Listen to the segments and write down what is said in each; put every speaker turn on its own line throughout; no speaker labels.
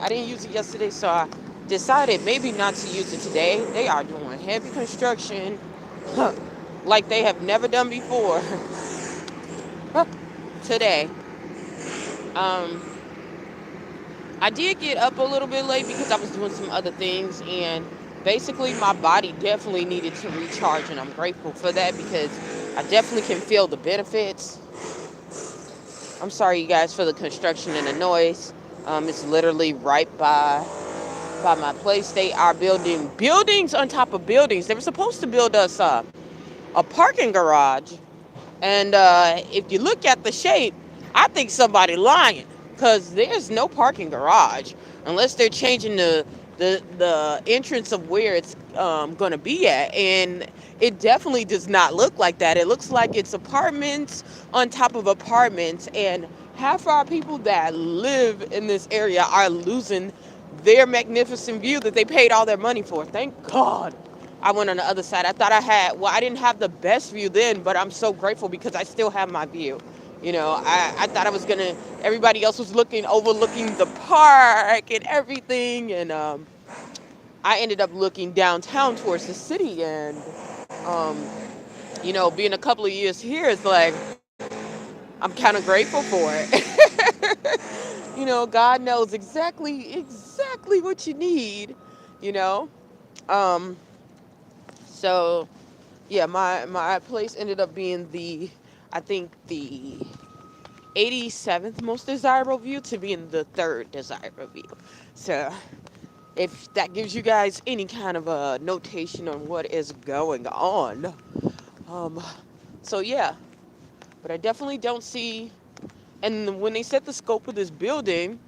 I didn't use it yesterday, so I decided maybe not to use it today. They are doing heavy construction like they have never done before today. Um, I did get up a little bit late because I was doing some other things, and basically my body definitely needed to recharge, and I'm grateful for that because I definitely can feel the benefits. I'm sorry, you guys, for the construction and the noise. It's literally right by my place. They are building buildings on top of buildings. They were supposed to build us a parking garage, and if you look at the shape, I think somebody lying because there's no parking garage unless they're changing the entrance of where it's going to be at, and it definitely does not look like that. It looks like it's apartments on top of apartments, and half our people that live in this area are losing their magnificent view that they paid all their money for. Thank God I went on the other side. I thought I had, well, I didn't have the best view then, but I'm so grateful because I still have my view. I thought I was going to, everybody else was overlooking the park and everything. And I ended up looking downtown towards the city. And, um, being a couple of years here, it's like, I'm kind of grateful for it. God knows exactly what you need, you know? Um, so yeah, my place ended up being I think the 87th most desirable view to being the third desirable view. So if that gives you guys any kind of a notation on what is going on, um, so yeah, but I definitely don't see. And when they set the scope of this building,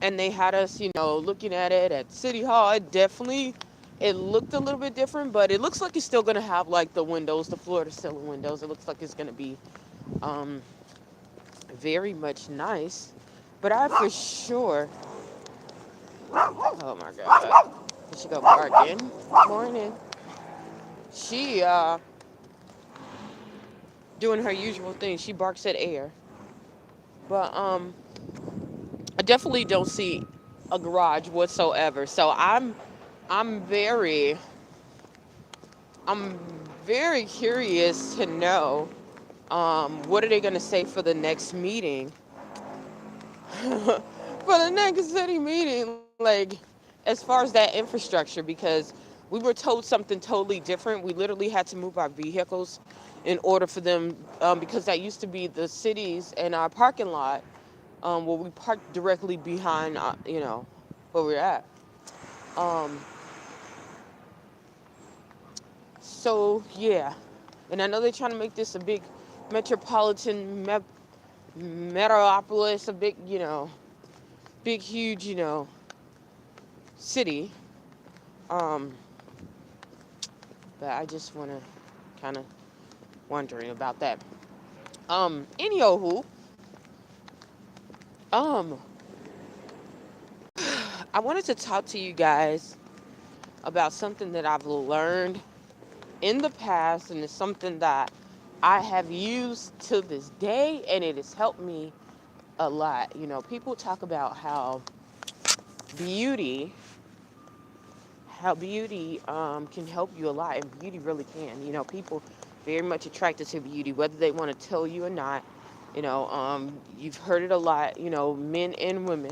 and they had us, looking at it at City Hall, it looked a little bit different, but it looks like it's still gonna have like the windows, the floor to ceiling windows. It looks like it's gonna be um, very much nice. But I for sure, oh my God, here she go barking. Morning. She doing her usual thing. She barks at air, but I definitely don't see a garage whatsoever. So I'm very I'm very curious to know what are they going to say for the next meeting. For the next city meeting, like as far as that infrastructure, because we were told something totally different. We literally had to move our vehicles in order for them, because that used to be the cities and our parking lot, where we parked directly behind, where we're at. Um, so yeah, and I know they're trying to make this a big metropolitan metropolis, a big, big, huge, city. Um, but I just want to kind of wondering about that. Anywho, um, I wanted to talk to you guys about something that I've learned in the past, and it's something that I have used to this day, and it has helped me a lot. People talk about beauty beauty can help you a lot, and beauty really can. People very much attracted to beauty, whether they want to tell you or not. You've heard it a lot. Men and women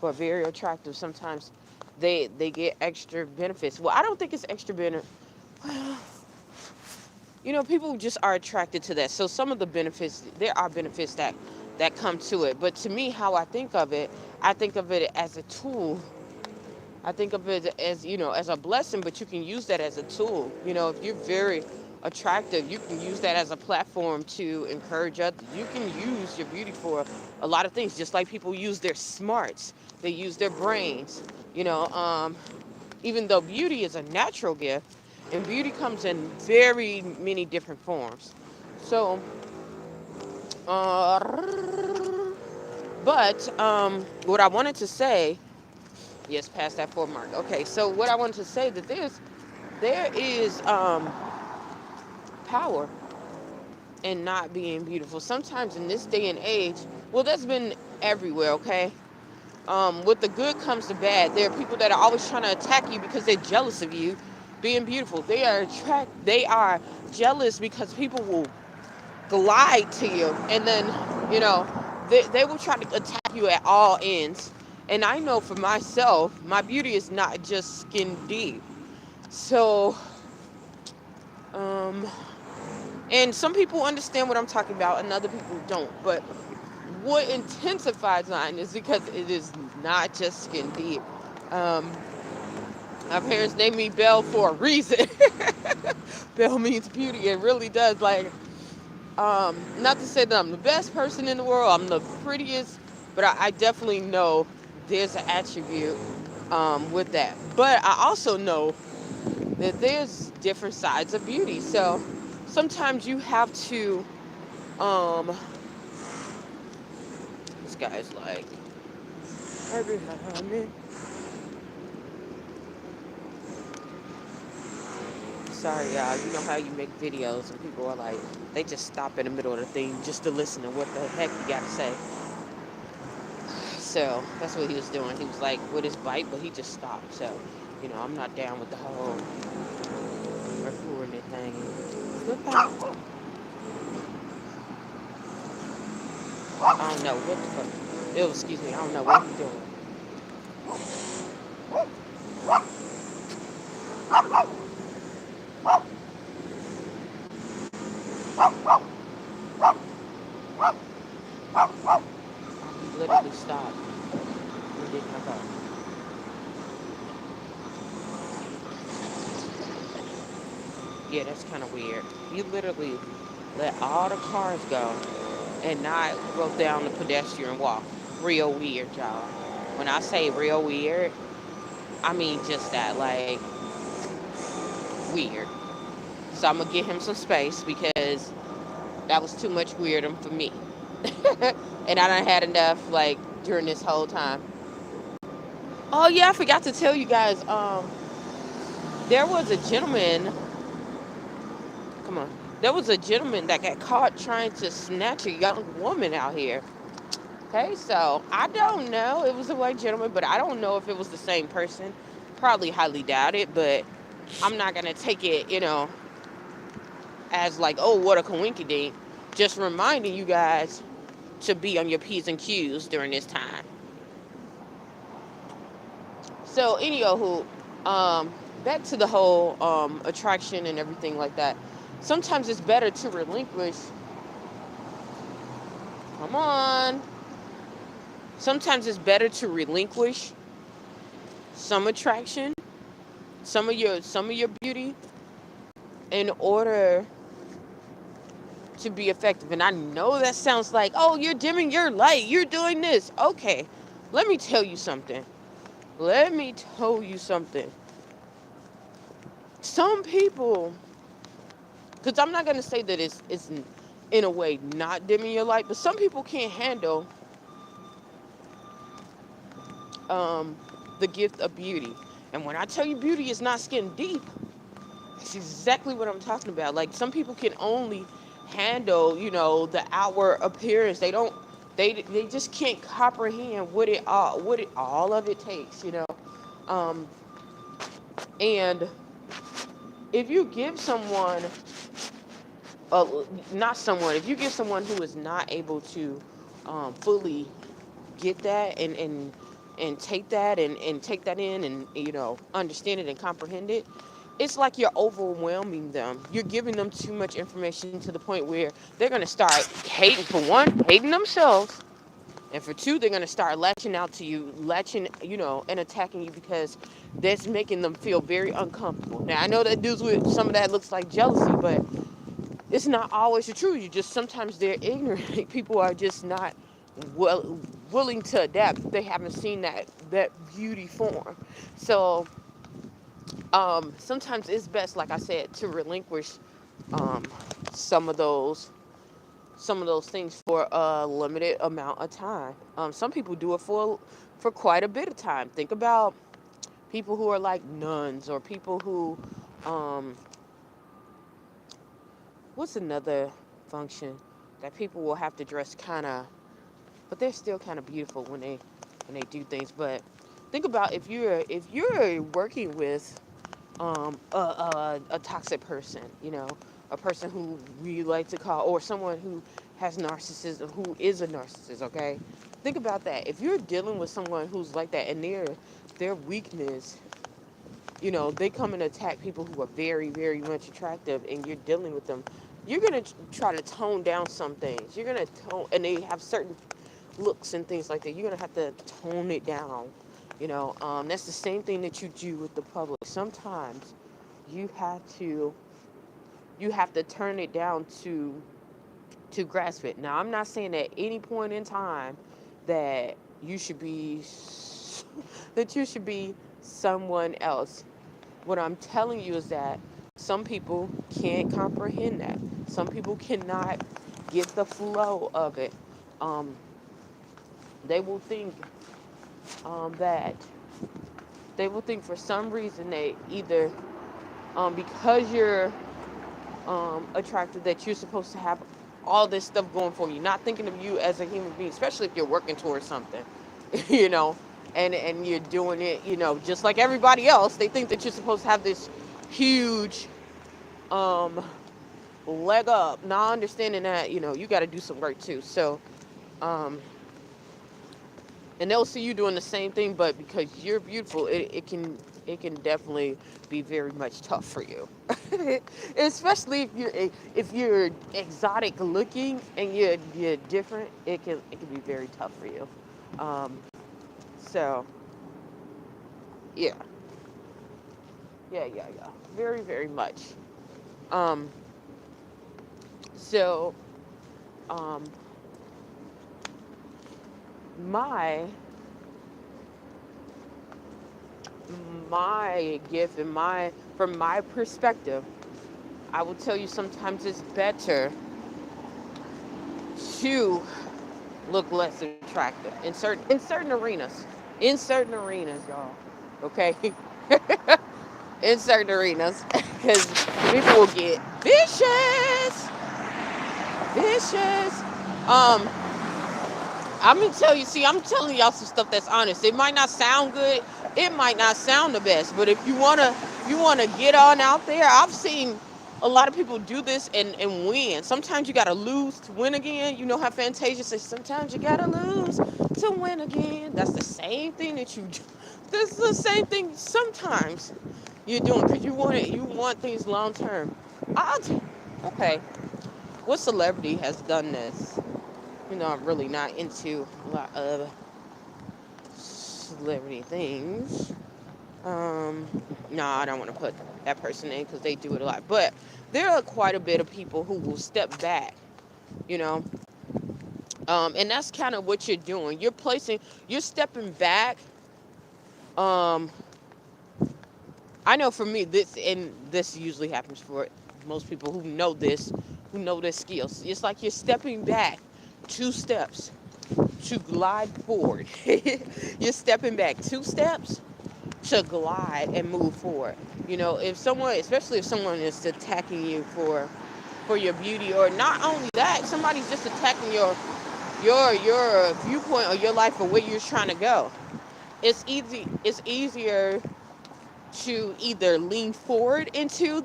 who are very attractive, sometimes they get extra benefits. Well, I don't think it's extra benefit. People just are attracted to that. So some of the benefits, there are benefits that come to it. But to me, how I think of it as a tool. I think of it as, as a blessing, but you can use that as a tool. If you're very attractive, you can use that as a platform to encourage others. You can use your beauty for a lot of things, just like people use their smarts, they use their brains. You know, um, Even though beauty is a natural gift, and beauty comes in very many different forms. So, uh, what I wanted to say, yes, past that 4 mark. Okay, so what I wanted to say that there is power in not being beautiful. Sometimes in this day and age, well, that's been everywhere. Okay, With the good comes the bad. There are people that are always trying to attack you because they're jealous of you being beautiful. They are jealous because people will glide to you, and then you know they will try to attack you at all ends. And I know for myself, my beauty is not just skin deep. So, um, and some people understand what I'm talking about, and other people don't. But what intensifies mine is because it is not just skin deep. Um, my parents named me Belle for a reason. Belle means beauty. It really does. Like, not to say that I'm the best person in the world, I'm the prettiest, but I definitely know there's an attribute with that. But I also know that there's different sides of beauty. So sometimes you have to, um, this guy's like, sorry, y'all. You know how you make videos and people are like, they just stop in the middle of the thing just to listen to what the heck you got to say. So that's what he was doing. He was like with his bike, but he just stopped. So, I'm not down with the whole recording thing. Goodbye. I don't know what the fuck. Ew, excuse me. I don't know what he's doing. He literally stopped. He did not go. Yeah, that's kind of weird. He literally let all the cars go and not go down the pedestrian walk. Real weird, y'all. When I say real weird, I mean just that, like, weird. So I'm gonna give him some space because that was too much weirdum for me. And I done had enough, like, during this whole time. Oh yeah, I forgot to tell you guys. There was a gentleman. Come on. There was a gentleman that got caught trying to snatch a young woman out here. Okay, so I don't know. It was a white gentleman, but I don't know if it was the same person. Probably highly doubt it, but I'm not gonna take it, as like, oh, what a coinkydink. Just reminding you guys to be on your P's and Q's during this time. So, anywho, back to the whole attraction and everything like that. Sometimes it's better to relinquish. Come on. Sometimes it's better to relinquish some attraction, some of your beauty, in order to be effective. And I know that sounds like, oh, you're dimming your light, you're doing this. Okay, let me tell you something. Let me tell you something. Some people, because I'm not gonna say that it's in a way not dimming your light, but some people can't handle um, the gift of beauty. And when I tell you beauty is not skin deep, that's exactly what I'm talking about. Like, some people can only handle, the outward appearance. They don't. They just can't comprehend what it all of it takes. Um, and if you give someone, not someone, if you give someone who is not able to fully get that and take that and take that in and understand it and comprehend it, it's like you're overwhelming them. You're giving them too much information to the point where they're going to start hating, for one, hating themselves, and for two, they're going to start latching out to you, and attacking you because that's making them feel very uncomfortable. Now, I know that deals with some of that looks like jealousy, but it's not always the truth. You just, sometimes they're ignorant. People are just not willing to adapt. They haven't seen that beauty form. So sometimes it's best, like I said, to relinquish um, some of those things for a limited amount of time. Some people do it for quite a bit of time. Think about people who are like nuns, or people who um, what's another function that people will have to dress kind of, but they're still kind of beautiful when they and they do things. But think about if you're working with a toxic person, a person who we like to call, or someone who has narcissism, who is a narcissist. Okay, think about that. If you're dealing with someone who's like that, and their weakness, they come and attack people who are very, very much attractive, and you're dealing with them, you're gonna try to tone down some things. You're gonna tone, and they have certain looks and things like that. You're gonna have to tone it down. That's the same thing that you do with the public. Sometimes you have to you have to turn it down to grasp it. Now, I'm not saying at any point in time that you should be that you should be someone else. What I'm telling you is that some people can't comprehend that. Some people cannot get the flow of it. Um, they will think that they will think for some reason they either because you're attractive, that you're supposed to have all this stuff going for you, not thinking of you as a human being, especially if you're working towards something, you know, and you're doing it, just like everybody else. They think that you're supposed to have this huge um, leg up, not understanding that you got to do some work too. So, um, and they'll see you doing the same thing, but because you're beautiful, it can definitely be very much tough for you. Especially if you're exotic looking and you're different, it can be very tough for you. Um, so yeah, yeah, very, very much. Um, so um, my my gift and my from my perspective, I will tell you sometimes it's better to look less attractive in certain arenas. In certain arenas, y'all. Okay? In certain arenas. Because people will get vicious. Vicious. Um, I'm gonna tell you, see, I'm telling y'all some stuff that's honest. It might not sound good, it might not sound the best, but if you wanna get on out there, I've seen a lot of people do this and win. Sometimes you gotta lose to win again. You know how Fantasia says, sometimes you gotta lose to win again. That's the same thing that you do. This is the same thing sometimes you're doing because you want things long term. Okay, what celebrity has done this? I'm really not into a lot of celebrity things. Um, no, I don't want to put that person in because they do it a lot. But there are quite a bit of people who will step back, you know. And that's kind of what you're doing. You're stepping back. Um, I know for me, this usually happens for most people who know their skills. It's like you're stepping back 2 steps to glide forward. You're stepping back 2 steps to glide and move forward. If someone, especially if someone is attacking you for your beauty, or not only that, somebody's just attacking your viewpoint or your life or where you're trying to go. It's easier to either lean forward into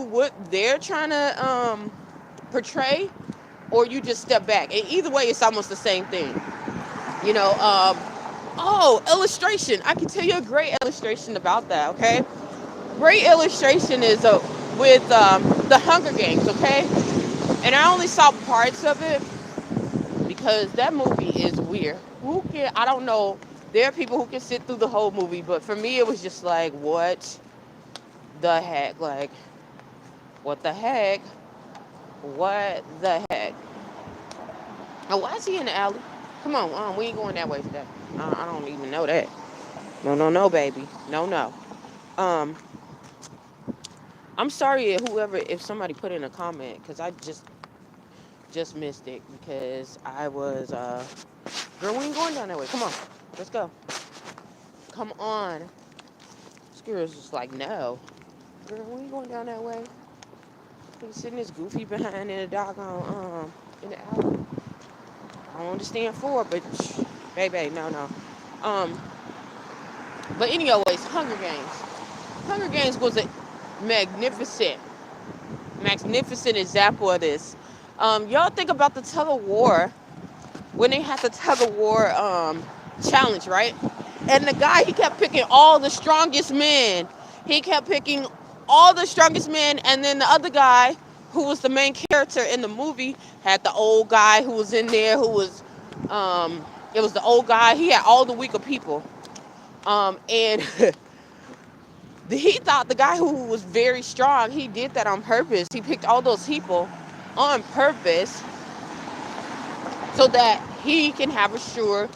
what they're trying to portray, or you just step back. And either way, it's almost the same thing. You know, um, oh, illustration. I can tell you a great illustration about that, okay? Great illustration is with the Hunger Games, okay? And I only saw parts of it because that movie is weird. I don't know. There are people who can sit through the whole movie, but for me, it was just like, what the heck? Like, what the heck? What the heck? Oh, why is he in the alley? Come on, we ain't going that way today. I don't even know that. No, no, no, baby. No, no. Um, I'm sorry if somebody put in a comment, because I just missed it because I was girl, we ain't going down that way. Come on, let's go. Come on. This girl's just like, no, girl, we ain't going down that way. He's sitting this goofy behind in the doggone in the alley. I don't understand for it, but baby, no, no. Um, but anyways, Hunger Games. Hunger Games was a magnificent, magnificent example of this. Y'all think about the tug of war when they had the tug of war challenge, right? And the guy, he kept picking all the strongest men. He kept picking all the strongest men, and then the other guy, who was the main character in the movie, had the old guy who was in there, who was, it was the old guy. He had all the weaker people, and he thought the guy who was very strong, he did that on purpose. He picked all those people on purpose so that he can have a sure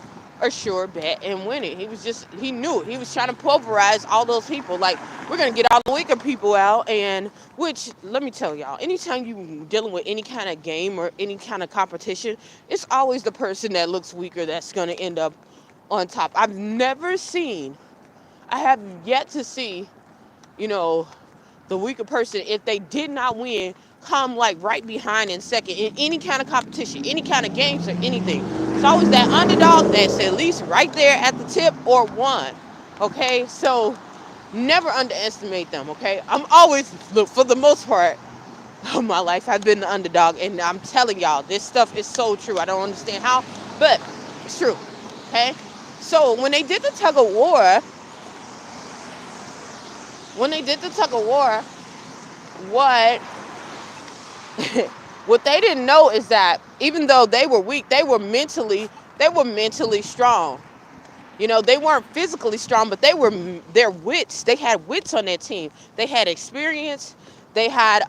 bet and win it. He was just, he knew it. He was trying to pulverize all those people. Like, we're gonna get all the weaker people out. And which, let me tell y'all, anytime you dealing with any kind of game or any kind of competition, it's always the person that looks weaker that's gonna end up on top. I have yet to see, you know, the weaker person, if they did not win, come like right behind in second in any kind of competition, any kind of games or anything. It's always that underdog that's at least right there at the tip or won. Okay, so never underestimate them. Okay, I'm always, look, for the most part of my life, I've been the underdog, and I'm telling y'all, this stuff is so true. I don't understand how, but it's true. Okay, so when they did the tug of war, what what they didn't know is that even though they were weak, they were mentally strong. They weren't physically strong, but their wits. They had wits on their team. They had experience. They had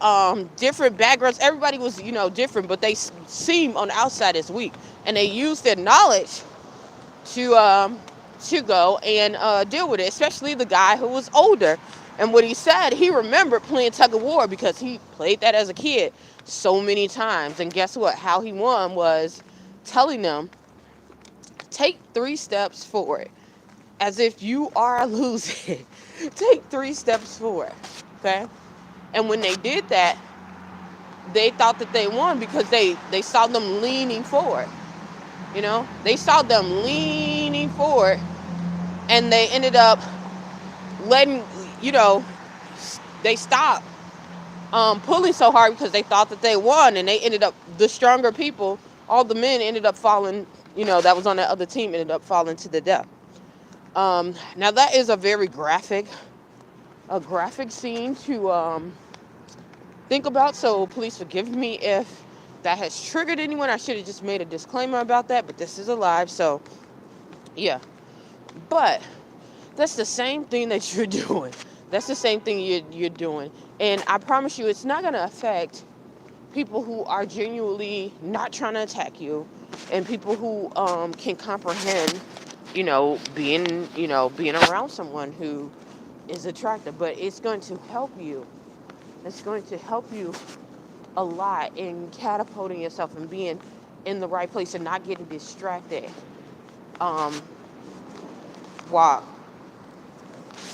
different backgrounds. Everybody was different, but they seem on the outside as weak, and they used their knowledge to go and deal with it. Especially the guy who was older. And what he said, he remembered playing tug of war because he played that as a kid so many times. And guess what? How he won was telling them, take 3 steps forward, as if you are losing. Take 3 steps forward. Okay? And when they did that, they thought that they won because they saw them leaning forward. They saw them leaning forward, and they ended up letting, you know, they stopped pulling so hard because they thought that they won, and they ended up, the stronger people, all the men ended up falling, that was on that other team, ended up falling to the death. Now that is a graphic scene to think about. So please forgive me if that has triggered anyone. I should have just made a disclaimer about that, but this is a live, so yeah. But that's the same thing that you're doing. That's the same thing you're doing, and I promise you, it's not gonna affect people who are genuinely not trying to attack you, and people who can comprehend, being around someone who is attractive. But it's going to help you. It's going to help you a lot in catapulting yourself and being in the right place and not getting distracted. Um, while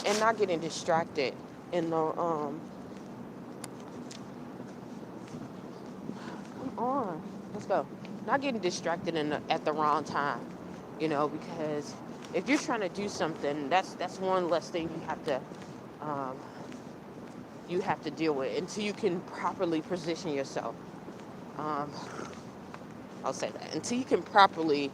and not getting distracted in the come on, let's go. Not getting distracted at the wrong time, because if you're trying to do something, that's one less thing um, you have to deal with until you can properly position yourself. Um, I'll say that until you can properly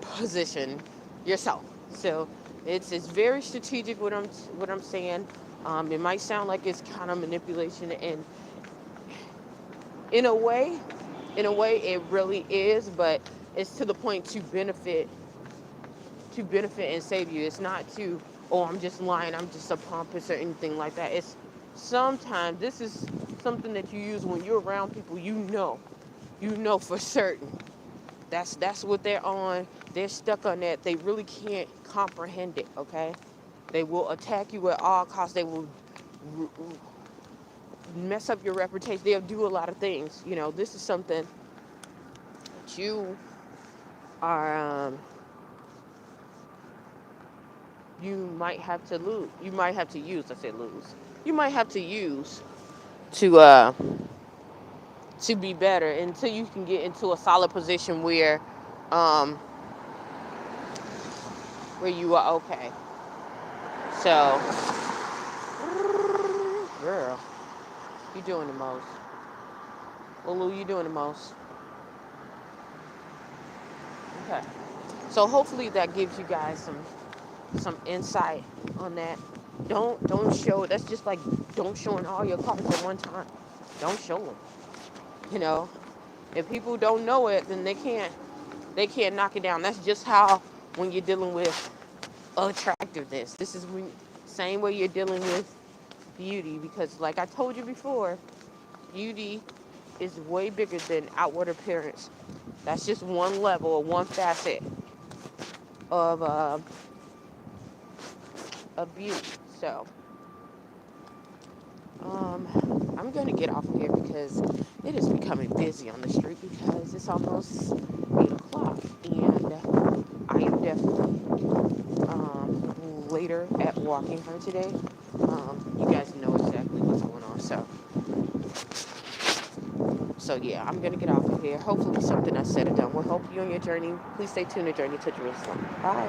position yourself. So it's very strategic what I'm saying. It might sound like it's kind of manipulation, and in a way, it really is, but it's to the point to benefit and save you. It's not to, oh, I'm just lying, I'm just a pompous or anything like that. It's sometimes this is something that you use when you're around people you know for certain. That's what they're on. They're stuck on that. They really can't comprehend it, okay? They will attack you at all costs. They will r- mess up your reputation. They'll do a lot of things. This is something that you are you might have to lose. You might have to use. I said lose. You might have to use to to be better until you can get into a solid position where um where you are. Okay. So, girl, you doing the most. Lulu, you doing the most. Okay. So hopefully that gives you guys some insight on that. Don't show. That's just like don't showing all your cards at one time. Don't show them. You know, if people don't know it, then they can't knock it down. That's just how when you're dealing with attractiveness. This is when same way you're dealing with beauty because like I told you before, beauty is way bigger than outward appearance. That's just one level or one facet of beauty. So I'm gonna get off of here because it is becoming busy on the street because it's almost 8 o'clock and I am definitely later at walking her today. You guys know exactly what's going on. So yeah, I'm gonna get off of here. Hopefully something I said or done will help you on your journey. Please stay tuned to Journey to Jerusalem. Bye.